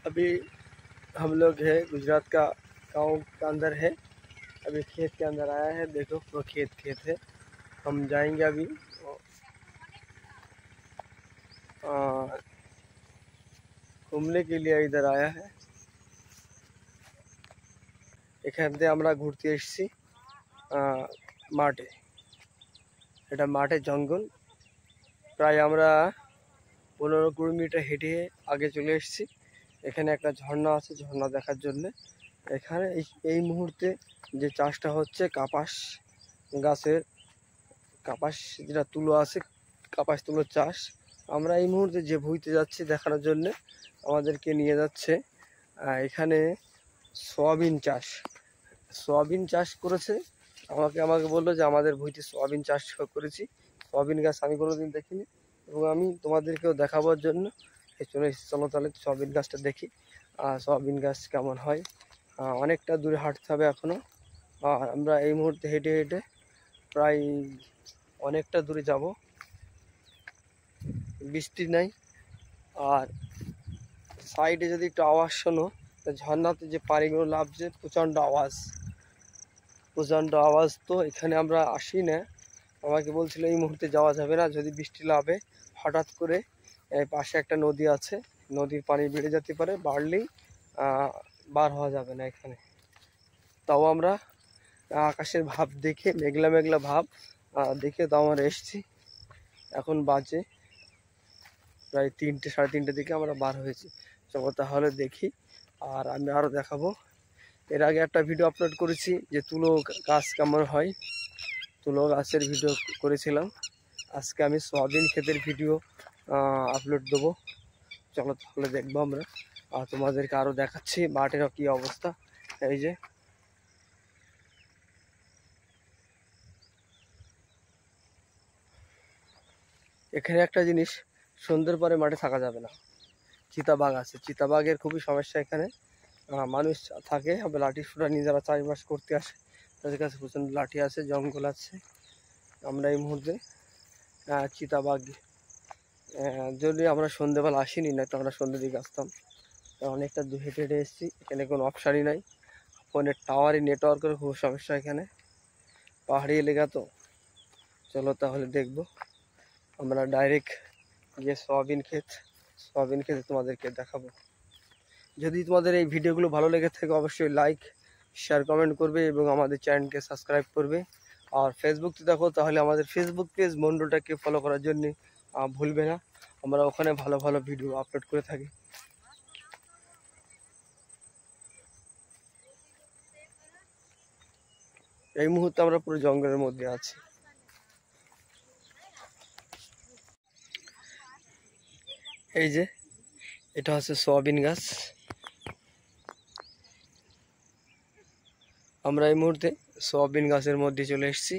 अभी हम लोग है गुजरात का गांव के अंदर है। अभी खेत के अंदर आया है, देखो वो खेत है। हम जाएंगे अभी घूमने के लिए इधर आया है। এখান থেকে আমরা ঘুরতে এসেছি মাঠে। এটা মাঠে জঙ্গল, প্রায় আমরা 15-20 মিটার হেঁটে আগে চলে এসেছি। এখানে একটা ঝর্ণা আছে, ঝর্ণা দেখার জন্য। এখানে এই মুহূর্তে যে চাষটা হচ্ছে কাপাস গাছের, কাপাস যেটা তুলো আছে, কাপাস তুলোর চাষ। আমরা এই মুহূর্তে যে ভুঁইতে যাচ্ছি দেখানোর জন্য, আমাদেরকে নিয়ে যাচ্ছে এখানে সোয়াবিন চাষ করেছে। আমাকে বললো যে আমাদের ভুঁইতে সোয়াবিন চাষ করেছি। সোয়াবিন গাছ আমি কোনোদিন দেখিনি এবং আমি তোমাদেরকেও দেখাবার জন্য চলে এসেছি। চলো তাহলে সোয়াবিন গাছটা দেখি, সোয়াবিন গাছ কেমন হয়। অনেকটা দূরে হাঁটতে হবে এখনও। আর আমরা এই মুহূর্তে হেঁটে হেঁটে প্রায় অনেকটা দূরে যাব। বৃষ্টি নাই, আর সাইডে যদি একটু আওয়াজ শোনো, ঝর্ণাতে যে পানিগুলো নামছে প্রচণ্ড আওয়াজ। তো এখানে আমরা আসি না। আমাকে বলছিল এই মুহূর্তে যাওয়া যাবে না, যদি বৃষ্টি নামে। হঠাৎ করে পাশে একটা নদী আছে, নদীর পানি বেড়ে যেতে পারে, বাড়লেই বার হওয়া যাবে না এখানে। তাও আমরা আকাশের ভাব দেখে, মেঘলা মেঘলা ভাব দেখে তাও আমরা এসছি। এখন বাজে প্রায় 3টে, 3:30 দিকে আমরা বার হয়েছি। চলো তাহলে দেখি, আর আমি আরও দেখাবো। এর আগে একটা ভিডিও আপলোড করেছি যে তুলো গাছ কেমন হয়, তুলো গাছের ভিডিও করেছিলাম। আজকে আমি সোয়াবিন ক্ষেতের ভিডিও আপলোড দেবো। চলো তাহলে দেখবো আমরা, আর তোমাদেরকে আরও দেখাচ্ছি মাঠের কী অবস্থা। এই যে এখানে একটা জিনিস, সন্ধ্যের পরে মাঠে থাকা যাবে না। চিতাবাঘ আছে, চিতাবাঘের খুবই সমস্যা এখানে। মানুষ থাকে, আবার লাঠি সোটা নিয়ে যারা চাষবাস করতে আসে তাদের কাছে প্রচণ্ড লাঠি আছে, জঙ্গল আছে। আমরা এই মুহূর্তে চিতাবাঘ, যদি আমরা সন্ধ্যেবেলা আসিনি, না তো আমরা সন্ধ্যের দিকে আসতাম। অনেকটা হেঁটে হেঁটে এসেছি। এখানে কোনো অপশানই নাই, ফোনের টাওয়ারে নেটওয়ার্কের খুব সমস্যা এখানে, পাহাড়ি এলাকা তো। চলো তাহলে দেখবো আমরা ডাইরেক্ট গিয়ে সোয়াবিন ক্ষেতে তোমাদেরকে দেখাবো। যদি তোমাদের এই ভিডিওগুলো ভালো লেগে থাকে অবশ্যই লাইক, শেয়ার, কমেন্ট করবে এবং আমাদের চ্যানেলকে সাবস্ক্রাইব করবে। আর ফেসবুকতে দেখো তাহলে আমাদের ফেসবুক পেজ মণ্ডলটাকে ফলো করার জন্য ভুলবে না। আমরা ওখানে ভালো ভালো ভিডিও আপলোড করে থাকি। এই মুহূর্তে আমরা পুরো জঙ্গলের মধ্যে আছি। এই যে এটা হচ্ছে সোয়াবিন গাছ। আমরা এই মুহূর্তে সোয়াবিন গাছের মধ্যে চলে এসেছি।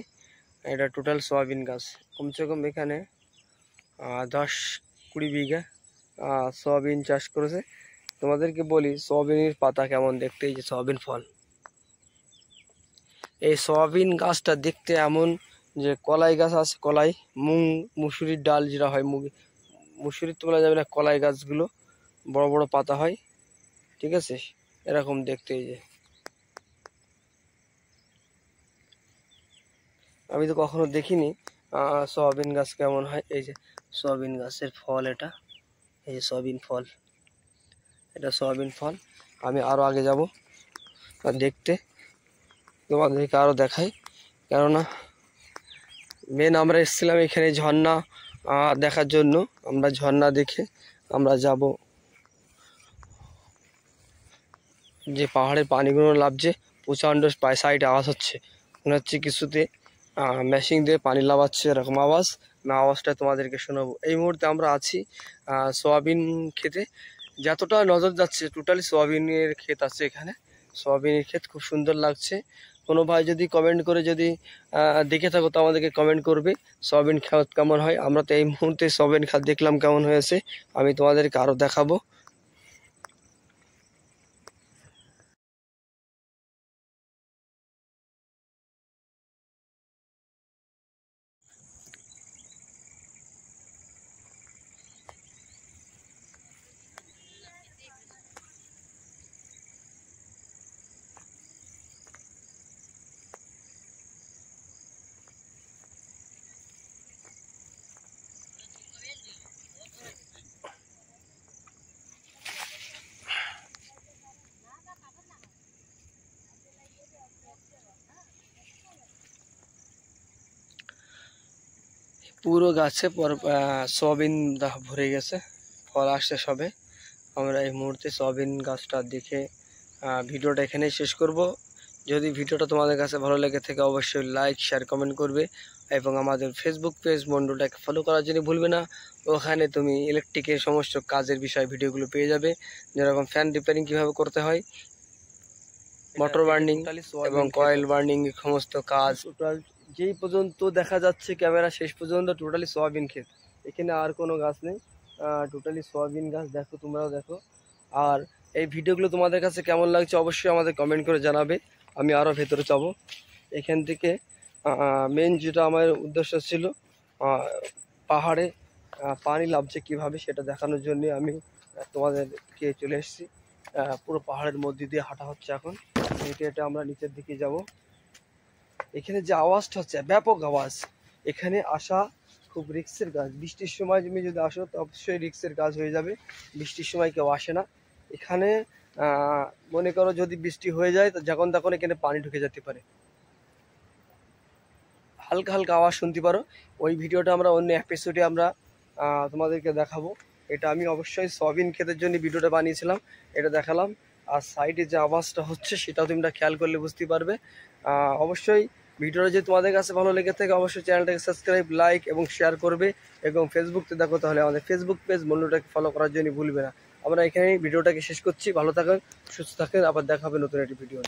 এটা টোটাল সোয়াবিন গাছ, কমসে কম এখানে 10-20 বিঘা সোয়াবিন চাষ করেছে। তোমাদেরকে বলি সোয়াবিনের পাতা কেমন দেখতে। এই যে সোয়াবিন ফল, এই সোয়াবিন গাছটা দেখতে এমন যে কলাই গাছ আছে, কলাই, মুসুরির ডাল যেটা হয়, মুসুরির তো বলা যাবে না, কলাই গাছগুলো বড় বড় পাতা হয়, ঠিক আছে, এরকম দেখতে। এই যে আমি তো কখনো দেখিনি সোয়াবিন গাছ কেমন হয়। এই যে সোয়াবিন গাছের ফল, এটা এই যে সোয়াবিন ফল, এটা সোয়াবিন ফল। আমি আরও আগে যাব আর দেখতে, তোমাদেরকে আরও দেখাই। কেননা মেন আমরা এসেছিলাম এখানে ঝর্ণা দেখার জন্য। আমরা ঝর্ণা দেখে আমরা যাব, যে পাহাড়ের পানিগুলো নামছে প্রচণ্ড, সাইডে আওয়াজ হচ্ছে, মনে হচ্ছে কিছুতে মেশিন দিয়ে পানি লাগাচ্ছে, এরকম আওয়াজ। আওয়াজটা তোমাদেরকে শোনাবো। এই মুহূর্তে আমরা আছি সোয়াবিন ক্ষেতে। যতটা নজর যাচ্ছে টোটালি সোয়াবিনের ক্ষেত আছে এখানে। সোয়াবিনের ক্ষেত খুব সুন্দর লাগছে। কোনো ভাই যদি কমেন্ট করে, যদি দেখে থাকো তো আমাদেরকে কমেন্ট করবে সোয়াবিন ক্ষেত কেমন হয়। আমরা তো এই মুহূর্তে সোয়াবিন ক্ষেত দেখলাম কেমন হয়েছে, আমি তোমাদেরকে আরও দেখাবো। পুরো গাছে সয়াবিন ভরে গেছে, ফল আসছে সবে। আমরা এই মুহূর্তে সয়াবিন গাছটা দেখে ভিডিওটা এখানেই শেষ করব। যদি ভিডিওটা তোমাদের কাছে ভালো লেগে থাকে অবশ্যই লাইক শেয়ার কমেন্ট করবে এবং আমাদের ফেসবুক পেজ মন্ডলটাকে ফলো করার জন্য ভুলবে না। ওখানে তুমি ইলেকট্রিকের সমস্ত কাজের বিষয় ভিডিওগুলো পেয়ে যাবে, যেরকম ফ্যান রিপেয়ারিং কীভাবে করতে হয়, মোটর বার্নিং এবং কয়েল বার্নিং সমস্ত কাজ। টোটাল যেই পর্যন্ত দেখা যাচ্ছে ক্যামেরা শেষ পর্যন্ত টোটালি সয়াবিন ক্ষেত, এখানে আর কোনো গাছ নেই, টোটালি সয়াবিন গাছ। দেখো, তোমরাও দেখো। আর এই ভিডিওগুলো তোমাদের কাছে কেমন লাগছে অবশ্যই আমাদের কমেন্ট করে জানাবে। আমি আরও ভেতরে যাব। এখান থেকে মেন যেটা আমার উদ্দেশ্য ছিল পাহাড়ে পানি নামছে কীভাবে সেটা দেখানোর জন্য আমি তোমাদেরকে চলে এসেছি। পুরো পাহাড়ের মধ্যে দিয়ে হাঁটা হচ্ছে এখন। হেঁটে হেঁটে আমরা নিচের দিকে যাব। এখানে যে আওয়াজটা হচ্ছে ব্যাপক আওয়াজ, এখানে আসা খুব রিস্কের কাজ। বৃষ্টির সময় তুমি যদি আসো তো অবশ্যই রিস্কের কাজ হয়ে যাবে। বৃষ্টির সময় কেউ আসে না এখানে। মনে করো যদি বৃষ্টি হয়ে যায় তো যখন তখন এখানে পানি ঢুকে যেতে পারে। হালকা হালকা আওয়াজ শুনতে পারো। ওই ভিডিওটা আমরা অন্য এপিসোডে আমরা তোমাদেরকে দেখাবো। এটা আমি অবশ্যই সয়াবিন ক্ষেতের জন্য ভিডিওটা বানিয়েছিলাম, এটা দেখালাম। আর সাইডে যে আওয়াজটা হচ্ছে সেটাও তোমরা খেয়াল করলে বুঝতে পারবে। অবশ্যই ভিডিওটা যদি তোমাদের কাছে ভালো লেগে থাকে অবশ্যই চ্যানেলটাকে সাবস্ক্রাইব, লাইক এবং শেয়ার করবে। এবং ফেসবুকতে দেখো তাহলে আমাদের ফেসবুক পেজ মন্ডলটাকে ফলো করার জন্য ভুলবে না। আমরা এখানেই ভিডিওটাকে শেষ করছি। ভালো থাকেন, সুস্থ থাকেন, আবার দেখা হবে নতুন একটি ভিডিও।